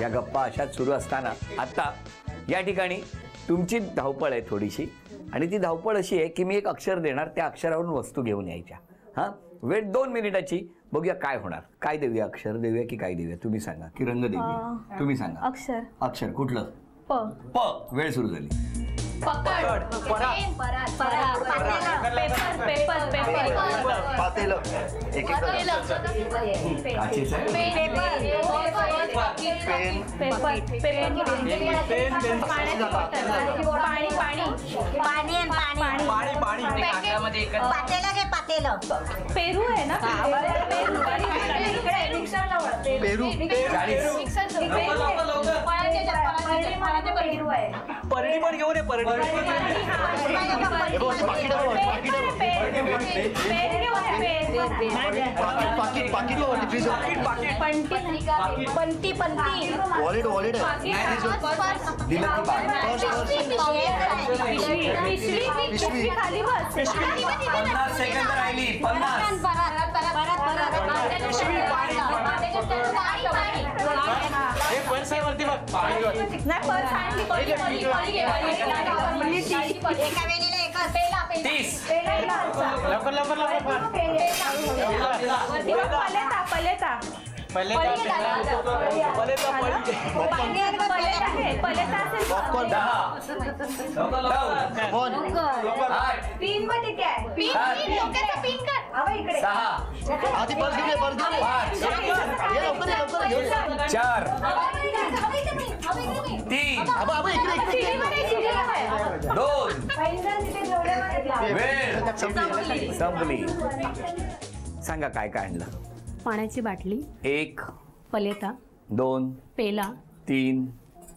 या गप्पा अशाच सुरू असताना आता या ठिकाणी तुमची धावपळ आहे थोडीशी, आणि ती धावपळ अशी आहे की मी एक अक्षर देणार, त्या अक्षरावरून वस्तू घेऊन यायच्या. हां, वेळ 2 मिनिटाची. बघूया काय होणार. काय देऊया, अक्षर देऊया की काय देऊया, तुम्ही सांगा. की रंग देऊया, तुम्ही सांगा. अक्षर. अक्षर कुठलं? प. प. वेळ सुरू झाली. पकड. पेपर. पातेलं. एक एक काचेचं आहे. पेरू आहे ना. पेरू. परडी पण घेऊन ये. परडी वॉलेट वॉलेट पिशवी खाली बस. 50 सेकंद राहिली. 50. वरती बघ. नाही, पर्स आणली. 30. लवकर पलेता. पॉपकॉर्न. 10. 6. आधी पर्स घेऊन ये, पर्स घेऊन ये. 5. ये लवकर ये, लवकर ये. 4. 3. आबा इकडे 2. वेळ संपली. सांगा काय काय आणलं. पाण्याची बाटली, 1, पलेता, 2, पेला, 3,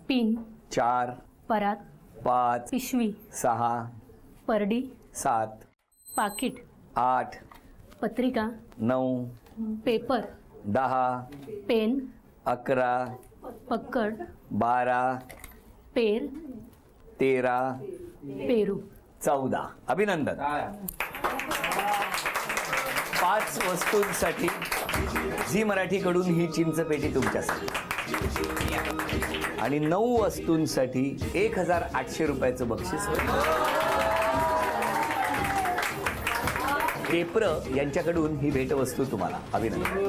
पिन, 4, परात, 5, पिशवी, 6, परडी, 7, पाकिट, 8, पत्रिका, 9, पेपर, 10, पेन, 11, पक्कड, 12, पेर, 13, पेरू. 14. अभिनंदन. 5 वस्तूंसाठी झी मराठीकडून ही चिंचपेटी तुमच्यासाठी, आणि 9 वस्तूंसाठी 1800 रुपयाचं बक्षीस. केप्र यांच्याकडून ही भेटवस्तू तुम्हाला. अभिनंदन.